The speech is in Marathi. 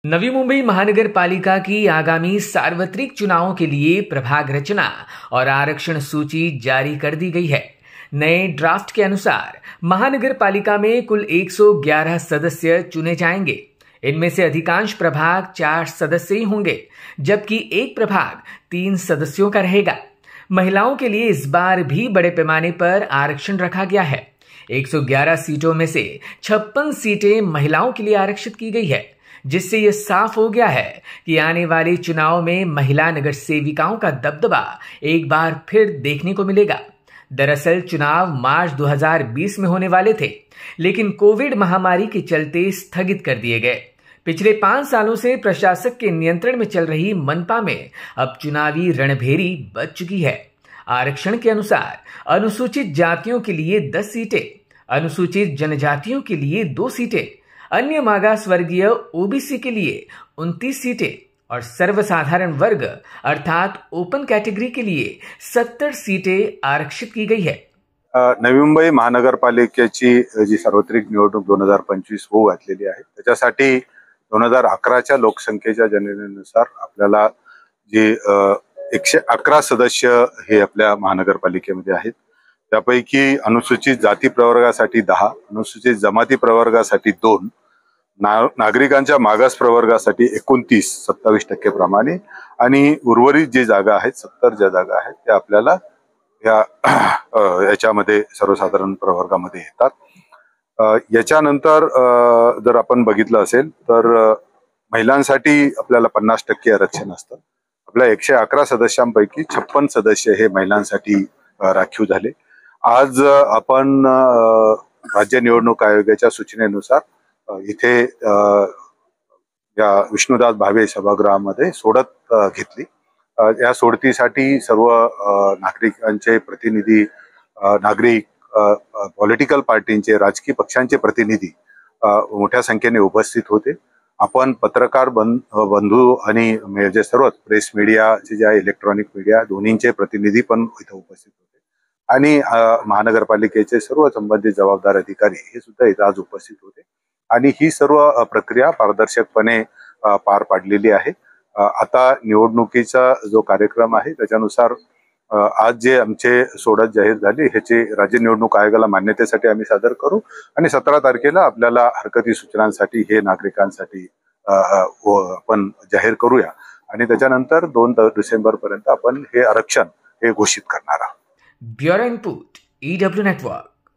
नवी मुंबई महानगर पालिका की आगामी सार्वत्रिक चुनावों के लिए प्रभाग रचना और आरक्षण सूची जारी कर दी गई है। नए ड्राफ्ट के अनुसार महानगर पालिका में कुल 111 सदस्य चुने जाएंगे। इनमें से अधिकांश प्रभाग 4 सदस्य ही होंगे, जबकि एक प्रभाग 3 सदस्यों का रहेगा। महिलाओं के लिए इस बार भी बड़े पैमाने पर आरक्षण रखा गया है। 111 सीटों में से 56 सीटें महिलाओं के लिए आरक्षित की गई है, जिससे यह साफ हो गया है कि आने वाले चुनाव में महिला नगर सेविकाओं का दबदबा एक बार फिर देखने को मिलेगा। दरअसल चुनाव मार्च 2020 में होने वाले थे, लेकिन कोविड महामारी के चलते स्थगित कर दिए गए। पिछले 5 सालों से प्रशासक के नियंत्रण में चल रही मनपा में अब चुनावी रणभेरी बच चुकी है। आरक्षण के अनुसार अनुसूचित जातियों के लिए 10 सीटें, अनुसूचित जनजातियों के लिए 2 सीटें, अन्य मागास वर्गीय ओबीसी के लिए 29 सीटें और सर्वसाधारण वर्ग अर्थात ओपन कैटेगरी के लिए 70 सीटें आरक्षित की गई है। नवी मुंबई महानगरपालिकेची जी सार्वत्रिक निवडणूक 2025 होऊ घातलेली आहे, त्याच्यासाठी 2011च्या लोकसंख्येच्या जनगणनेनुसार आपल्याला जे 111 सदस्य हे आपल्या महानगरपालिकेमध्ये आहेत। त्यापैकी अनुसूचित जाती प्रवर्गासाठी 10, अनुसूचित जमाती प्रवर्गासाठी 2, नागरिकांच्या मागास प्रवर्गासाठी 29 27% प्रमाणे आणि उर्वरित जी जागा आहेत 70 ज्या जागा आहेत त्या आपल्याला याच्यामध्ये सर्वसाधारण प्रवर्गामध्ये येतात। याच्यानंतर जर आपण बघितलं असेल तर महिलांसाठी आपल्याला 50% आरक्षण असतं। आपल्या 111 सदस्यांपैकी 56 सदस्य हे महिलांसाठी राखीव झाले। आज आपण राज्य निवडणूक आयोगाच्या सूचनेनुसार इथे या विष्णुदास भावे सभागृहामध्ये सोडत घेतली। या सोडतीसाठी सर्व नागरिकांचे प्रतिनिधी, नागरिक, पॉलिटिकल पार्टींचे, राजकीय पक्षांचे प्रतिनिधी मोठ्या संख्येने उपस्थित होते। आपण पत्रकार बंधू आणि जे सर्व प्रेस मीडियाचे जे इलेक्ट्रॉनिक मीडिया दोन्हींचे प्रतिनिधी पण इथे उपस्थित होते आणि महानगरपालिकेचे सर्व संबंधित जबाबदार अधिकारी हे सुद्धा इथे आज उपस्थित होते आणि ही सर्व प्रक्रिया पारदर्शकपणे पार पाडलेली आहे। आता निवडणुकीचा जो कार्यक्रम आहे त्याच्यानुसार आज जे आमचे सोडत जाहीर झाली ह्याचे राज्य निवडणूक आयोगाला मान्यतेसाठी आम्ही सादर करू आणि 17 तारखेला आपल्याला हरकती सूचनांसाठी हे नागरिकांसाठी आपण जाहीर करूया आणि त्याच्यानंतर 2 डिसेंबर पर्यंत आपण हे आरक्षण हे घोषित करणार आहोत। Bureau input EW network.